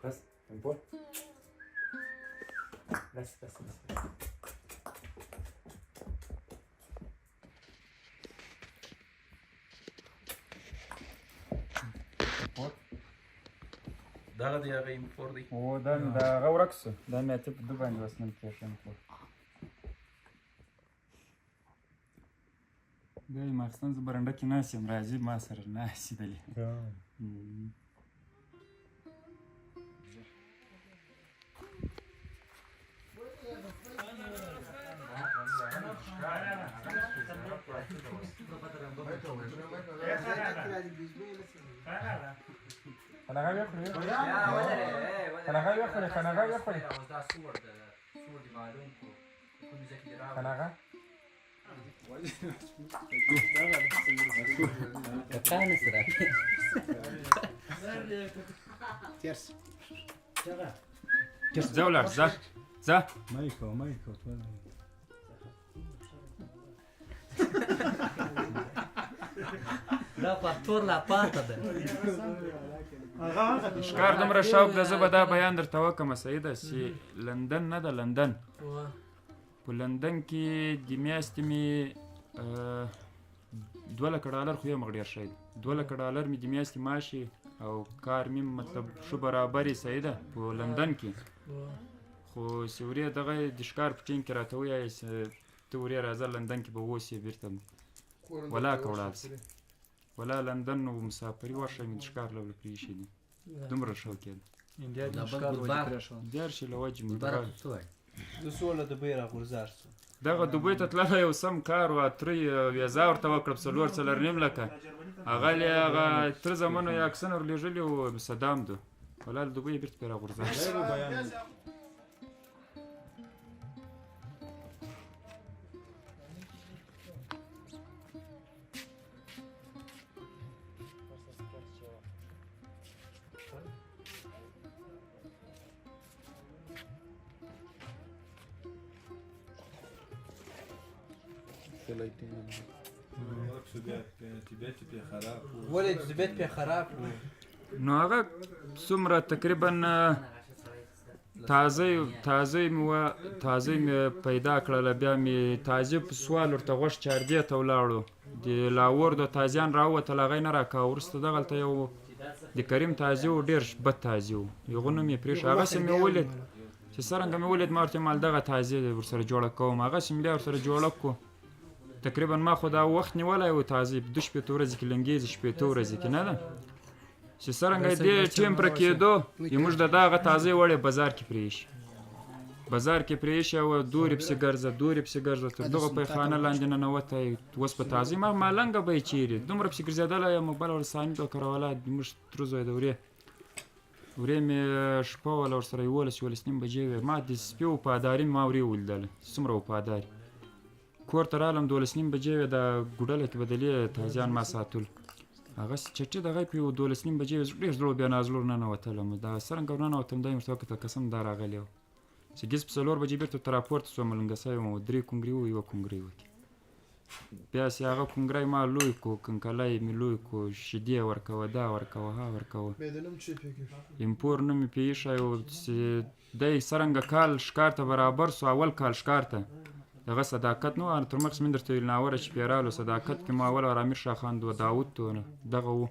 بس نقول بس دغه دی هغه امپور دی او دا هغه ورک سو دا مې ته په دو باندې وسنل کېږم بیا یې ماخستن زه برنډه کې ناست یم راځي ما سره ناستې دلې خناغه بخوري خناغه بخوري خناغه بخوري خناغه كان سرعة تيرس ځه ولاړ ځه مايكو لا فاتور لا پاته ده ښکار دومره شوق ده زه به دا بیان درته وکړم سیده چې لندن نه ده لندن په لندن کې د میاشتې مې $2,000,000 خو یې مغ ډېر شی دی $2,000,000 مې د میاشتې معاشي او کار مې مطلب ښه برابر یې سیده په لندن کې خو چې ورې دغه د ښکار په ټیم کې راته ووایې چې ته ورې راځه لندن کې به اوسې بېرته ولاکه ولاړ شي ولا لندن و مسافري ورشه مې د ښکار له وجې پرېښي دي دومره شوق یې ده دیار شي له وجې مې د سوله دبۍ راغورځار شو دغه دوبۍ ته تللی یو سم کار و تره ویزا ورته وکړه په 4.5 لکه هغه هغه تره زمانو یې عکسونه ورلېږلي وو صدام ده ولا له دوبۍ یې بېرته پرې راغورځار شي ولې طبیعت پې خراب نو هغه څومره تقریبا تازه مې پیدا کړله بیا مې تازه په سوال ورته غوښ چاردې ته ولاړو د لاهور د تازیان راووتل هغه یې نه راکاوه وروسته دغلته یو د کریم تازه و ډېر بد تازه و هغه نوم یې پرېښود هغسې مې ولید چې څرنګه مې ولید ما ورته ویل دغه تازه ورسره جوړه کوم هغسې مې بیا ورسره جوړه کړو تقریبا ما خو دا وخت نیولی و تازه په 2 شپېته ورځې کې لنګېږي 6 ورځې کې نه ده چې څرنګه دې ټیم پره کېدو موږ د دغه تازه وړې بازار کې پرېښي او دورې پسې ګرځه تر دغه پیخانه لاندې ننوتی اوس په تازه ما مالنګه به یې چیرې دومره پسې ګرځېدلی یم بله ورساني وکروله موږ تره زوی د ورې مې شپه وله ورسره 11 نیم بجې وې ما د سپي وفاداري ما ورې ولیدله څومره وفاداري کور ته رالم 12 نیم بجې وې د ګوډله کې بدلې تازیان ما ساتل هغسې چټي دغه پې 12 نیم بجې وې ډېر زړه بیا نازلور ننوتلم دا څرنګه ورننوتم دا یې ورته وکتل قسم دا راغلی و چې ګیس په 4 بجې بېرته ته راپورته شوم لنګسی وم 3 کونګري وو 1 کونګري وکې بیا چې هغه کونګری ما لوی کړو کنکلی مې لوی کړو شیدې ورکوه دا ورکوه ها ورکوه امپور نوم یې پې ایښی و چې دی څرنګه کال ښکار ته برابر سو اول کال ښکار ته دغه صداقت نه و تر مخکې مې درته ویل ناوره چې پې رالو صداقت کې مو اول امیر شاه خان و داود تو دغه و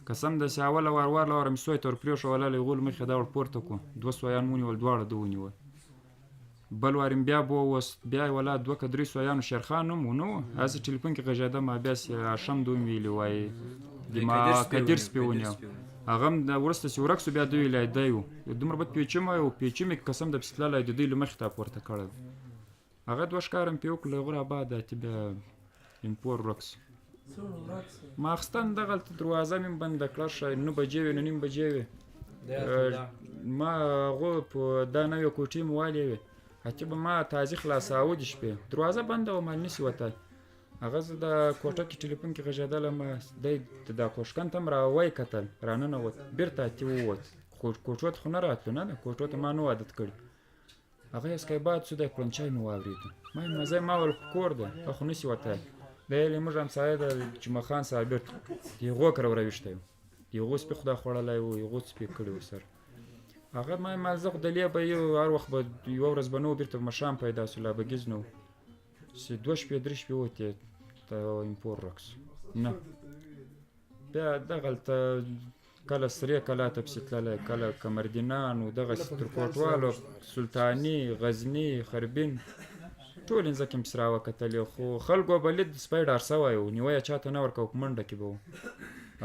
قسم ده چې اوله وار لوره مې سوی ته ورپرېښوله له هغو له مخې دا ور پورته کړو 2 سویان مو ونیول دواړه ده ونیول بل وار مې بیا بووست بیا یې ولا 2 که 3 سویانو شیرخان نوم و نه و هسې ټلیفون کې غږېده ما بیا چې هاشم ده ویلي وایي د ما کدر سپی ونیو هغه هم وروسته چې ورک سو بیا ده ویلی دی و دومره بد پیچمه و پیچمې قسم ده پسې تللی د دوی له مخې ته پورته کړی هغه 2 ښکاره مې پې وکړو له هغو راباده اتې بیا امپور ورک سو ماخستن دغلته دروازه مې بنده کړه شاید 9 بجې وې 9 بجې وې ما هغو په دا نوې کوټې مې والې وې اتې به ما تازه خلاصاوه د شپې دروازه بنده وه مال نسي وتلی هغه زه د کوټه کې ټلیفون کې غږېدلم دی د کوشکن ته م را وایي کتل راننوت بېرته اتې ووت کوټو ته خو نه راتلو نه کوټو ته ما نه و عادت کړي هغه اسکی باد سو دی کړنچای مې واورېده ما ویل مزه ما ویل کور دی خو نسي وتلی دی ویل زموږ همسایه د جمعه خان صابر د هغو کره وراویښتی و د هغو سپي خدای خوړلی و هغو سپي کړي و سر هغه ما ویل زه خو دلې به هر وخت به یوه ورځ به نه و بېرته به ماښام پیدا سو لا به ګیز نه و چې 2 شپې 3 شپې وتې ته امپور رک سو نه بیا دغلته کله سرې کلا ته پسې تللی کله کمردینان و دغسې تر کوټوالو سلطاني غزني خربین ټولې ځمکې مې پسې راوکتلې خو خلکو به لید سپی ډار سوی و نیوه یې چاته نه ورکوه په منډه کې به و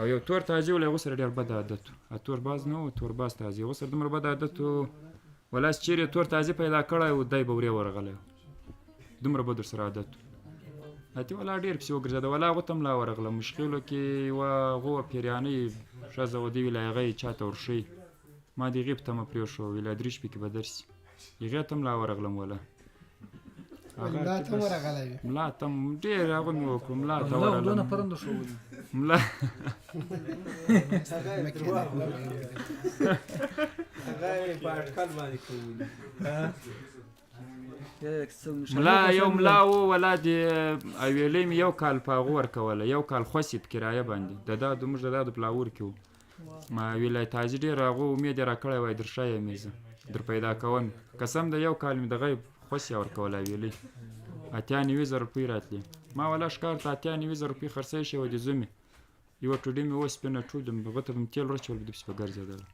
او یو تور تازي و له هغو سره ډېر بد عادت و تور باز نه و تور باز تازي هغو سره دومره بد عادت و ولاس چیرې تور تازي پیدا کړی و دی به ورې ورغلی دومره بد ورسره عادت و اتې ولا ډېر پسې وګرځېده ولا هغو ته ملا ورغله مشکلو کې یوه هغو پیریانۍ ښځه و دوی ویل هغه یې چاته ورښیي ما د هغې په تمه پرېښوه ویل 3 شپې کې به درسي هغې ته ملا ورغلم وله ملا ته ورغلی وي ملا ته ډېر هغه مې وکړو ملا ته ورغلم ملا هغه یې په اټکل باندې کولي ملا یو ملا و ولا د اویلې مې یو کال په هغو ورکوله یو کال خوسي په کرایه باندې د دا د موږ د دا د پلاور کې و ما ویلی تازي ډېر هغو امید یې راکړی وای در ښایه مې زه در پیدا کوم قسم د یو کال مې د غیب خوسي ورکوله اویلې 98,000 روپۍ راتلې ما ولا ښکار ته 98,000 روپۍ خرڅی شوی د زومې یوه ټوډۍ مې وسپینه ټول هغه ته به مې تېل ورچول به دپسې به ګرځېدله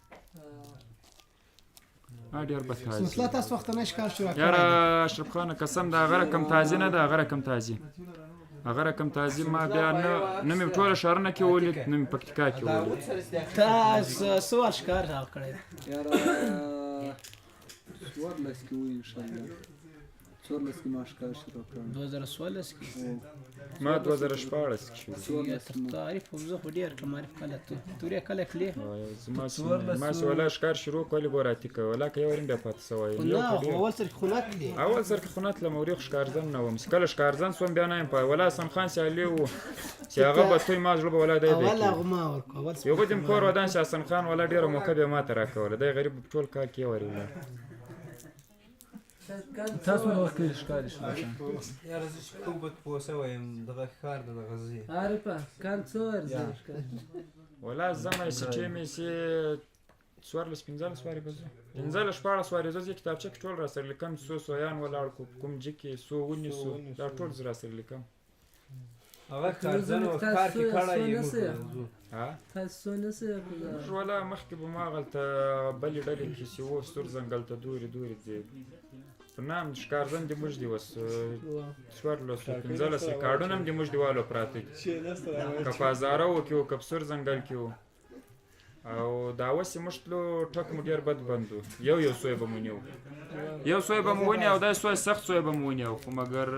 ډېر بد تازي مسله تاسو وختنی ښکار شروع کړی یاره اشرف خانه قسم د هغه رقم تازي نه ده هغه رقم تازي هغه رقم تازي ما بیا نه مې ټوله ښارونه کې ولید نه مې پکتیکا کې ولید تا څه وخت ښکار کړی یاره 14 کې وي انشاءالله 14 کې ما ښکار شروع کړم 2014 کې ما 2014 کې شروع تعریف زه خو ډېر کم معرف کله تورې کله کلی ما چې ولا ښکار شروع کولې ګوره اتیکه ولا که یو ریم بیا پاتې سوی نه خو اول سر کې خونت دی اول سر کې خونت له موريخ ښکارزن نه وم کله ښکارزن سوم بیا نه یم پای ولا سم خان سیالي و چې هغه به توی ما زړه به ولا دی اول هغه ما ورکو اول یو به دم کور ودان چې حسن خان ولا ډېره موقع بیا ما ته راکوله دی غریب په ټول کال کې وري تاسو نو وخت کې ښکار شروع کړم یاره زه چې کوم به پوه سوی یم دغه ښکار د غزې عارفه کال څو ورځې ولا زما چې مې سي 14 واري بزو 15 واري زه کتابچه کې ټول را سره لیکم سو سویان ولاړ کوم جکی سو ونی سو دا ټول را سره لیکم هغه ښکارځن او ښکار کې کړی یې ها تاسو نه څه ولا مخکې به ما غلطه بلې ډلې کې چې و سور ځنګل ته دورې دی په نام ښکارځن د موږ دی وس 14 کارډونه هم د موږ دیوالو پراته دي که په هزاره و کې و که په سور ځنګل کې و او دا اوس یې موږ تلو ټک مو ډېر بد بند و یو سوی به مو نیو یو سوی به مو ونیو او دا سوی سخت سوی به مو ونیو خو مګر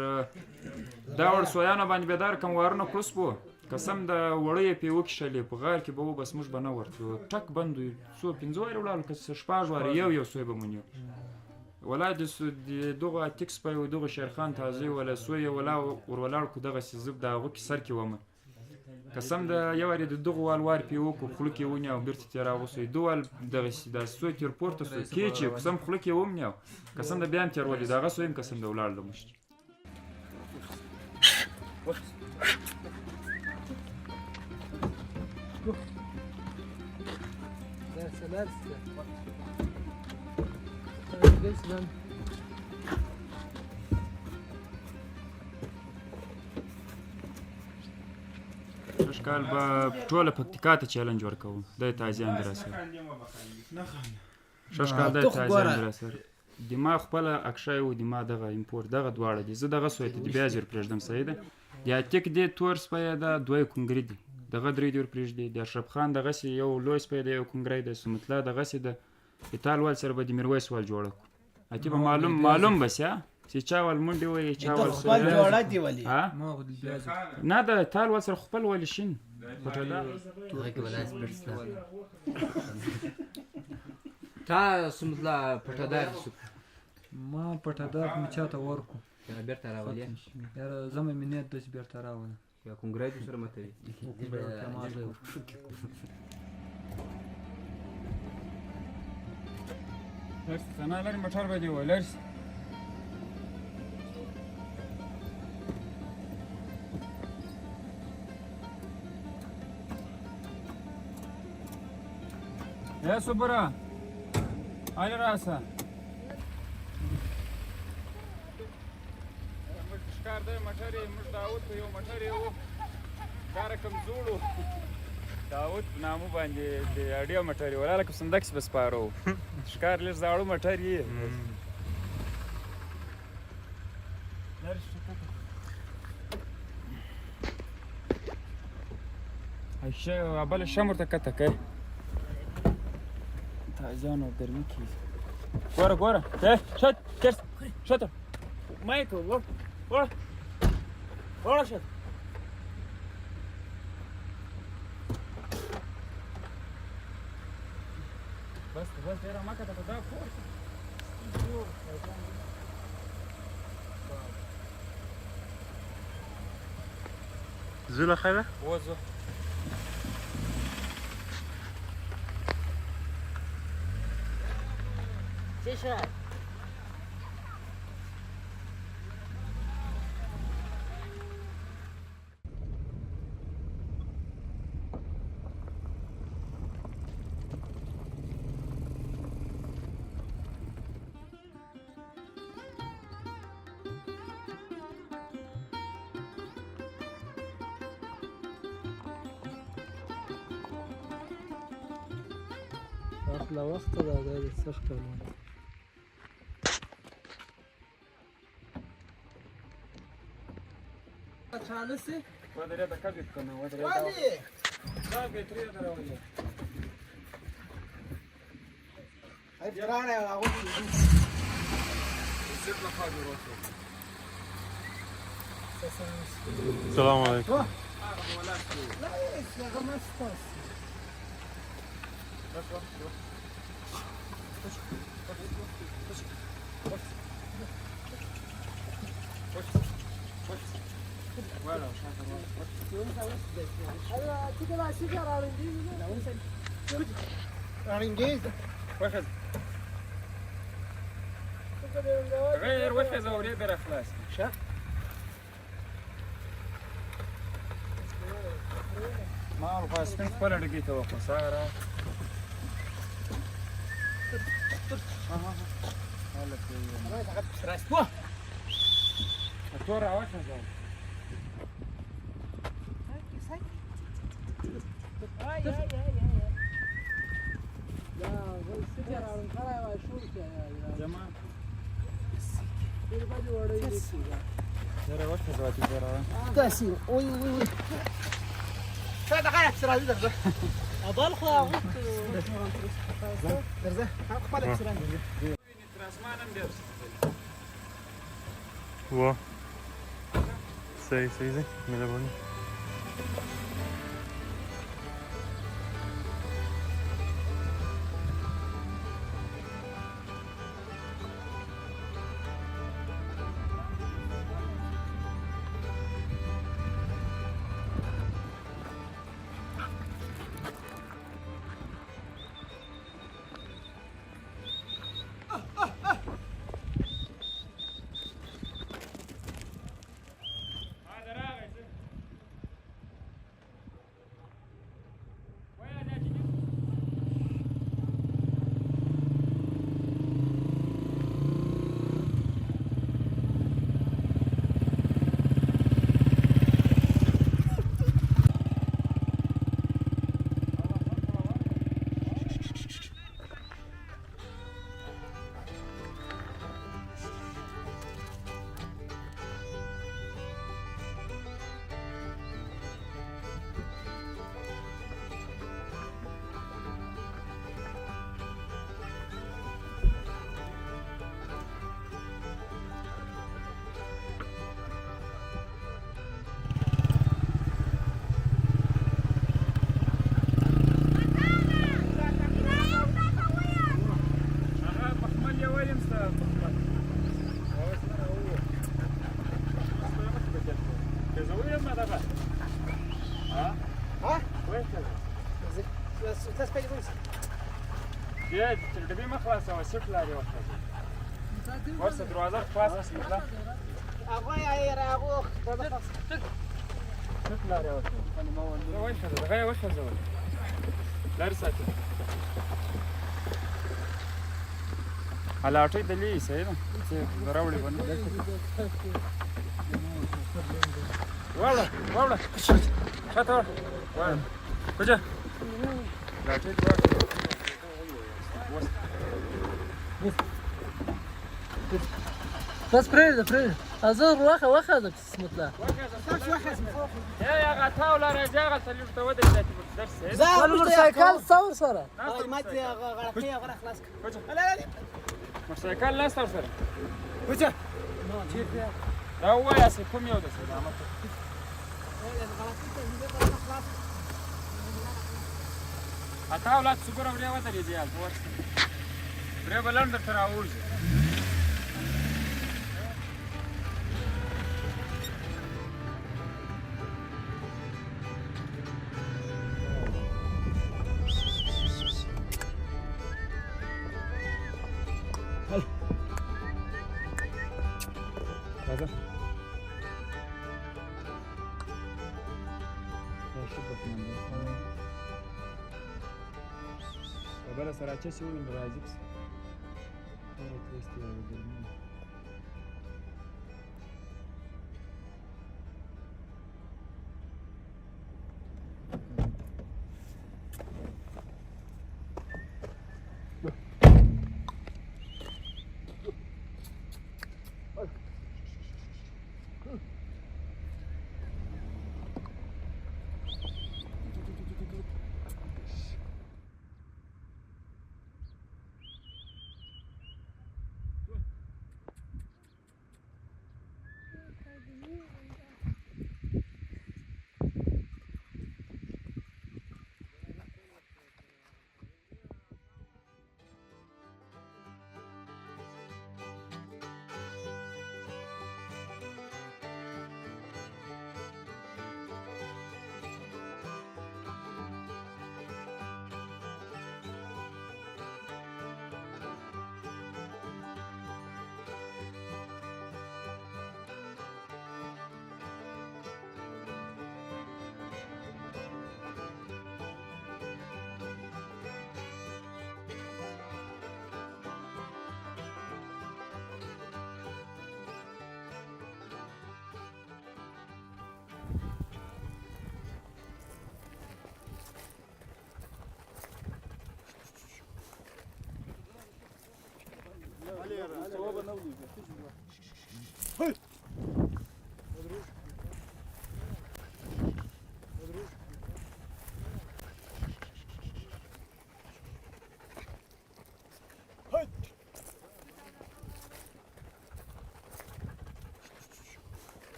دا وړ سویانو باندې بیدار کم وارونه کړوس بو قسم د وړۍ یې پې وکښلې په غار کې به و بس موږ به نه ورتلو ټک بند و څو 15 وارې ولاړو که 16 وارې یو سوی به مو نیو ولا د دغه اتیک سپی و دغه شیرخان تازي ولا سوی ولا ورولاړ کو دغسې زه د هغو کې سر کې ومه قسم د یو وارې د دغه وار پې وکړو خوله کې ونیو بېرته ترې راغوسوی دوال دغسې دا سوی تر پورته سو کېچې قسم خوله کې ونیو قسم د بیا هم تېر ولید هغه سوی هم قسم د ولاړ له مشت کال به ټوله پکتیکا ته چیلنج ورکوم د تازیان در سره شش کال د تازیان در سره دماغ خپل اکشای و دماغ دغه امپورت دغه دواړه دي زه دغه سویت دی بیا زیر پرېږدم صحیح ده یا تک دی تور سپی ده دوی کنګری دي دغه درې دی ور پرېږدي د اشرف خان دغه سي یو لوی سپی دی یو کنګری دی سمتلا دغه سي د ایتال وال سره به د میرویس وال جوړه کو اته به معلوم بس یا چې چا ول منډي وای چا ول خپل جوړه دی ولی ما غو د بیا نه د تال ول سره خپل ول شین پټه دا هغه کې ولاس برستا تا سمدلا پټدار شو ما پټدار می چاته ورکو کنه بیرته راولې یاره زما مې نیت داسې بیرته راوله یا کنګرایټ سره متوي لرس ثنا لري موټر به دی ولرس يا صبرا على راسها مش ښکار دی موټر یې موږ داود په یو موټر یې و ښکاره کمزوړ و داود په نامو باندې د اډیا موټر یې ولاله که صندکس به سپاره و ښکار لږ زاړه موټر یې بله شم ورته کته کوي تازیان و گرمی کیږي ګوره ګوره شت کرس شته مایکل وړه شت بس ډېره مه کته په دا کور زو له خیره وزو چه شد؟ اخلا وخت دا د څه ښکارونه چالسه ودرې د کبې کنه ودرې دا ګټري دراوځي هاي فرانه هغه السلام عليكم لا يا غمستاس واخذ غير واخذ اوريد درا خلاص شا ما اعرف اسكن ولا لقيته وقت صار الدور واخذ تاسي وي هذا غير اكسر هذا درزه اضل خو درزه خپل اكسر هو سي من abonné تاسو پیدا کوئ بیا ډبې مه خلاصوه سیټ لارې وخلاصوه ورسه دروازه خلاص کړه سمتله هغه یې راغو سیټ لارې وخلاصوه وښځه دغه یې وښځول لارې ساتي هلاټۍ دلې صحیح ده چې راوړې به نه واوړه واوړه شاته واوړه کوجه لاټۍ دې واخله بس پرېږده زه واخه ده بسمتله هغه تاوله راځي هغلته لږ ته ودرېده چې درس زه موټرسایکل ستا ورسره ما دې غړکۍ هغه خلاص کړ موټرسایکل نسته ورسره کوچه دا ووایاست کوم یو ده سلامت اته اولاد څومره ورې ودرېدې هلته ورسه ورې به لنډ درته راووځي راځه خبره سره اچسې وویل راځي پسې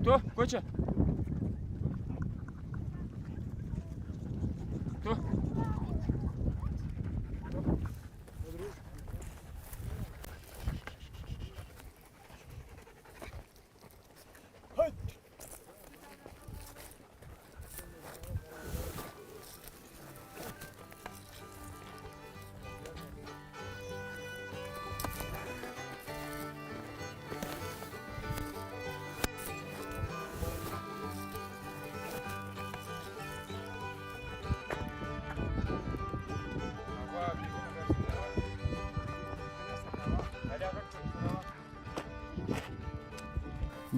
تو کوچه تو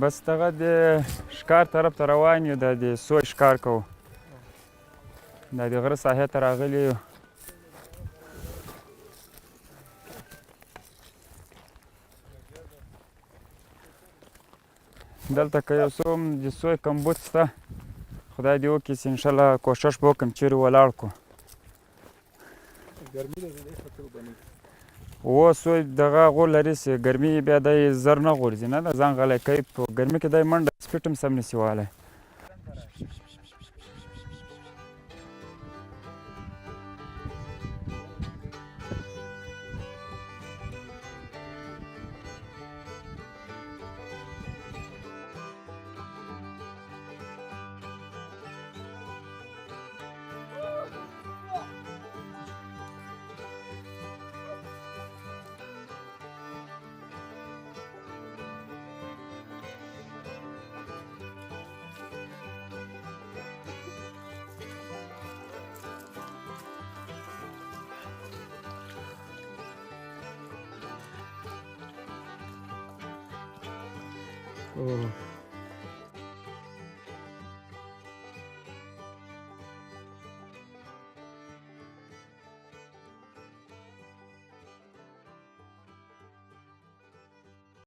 بس دغه د ښکار طرف ته روان یو د سوی ښکار کوو دا د غره ساحې ته راغلي یو دلته که یو څه هم د سوی کمبود شته خدای دې وکړي چې انشاءالله کوشش به وکړم چیرې ولاړ کړو و سوی دغه غور لري چې ګرمي بیا دی زر نه غورځي نه د ځان غلی کوي په ګرمي کې دی منډه سپیټ هم سم نشي وهلی اوه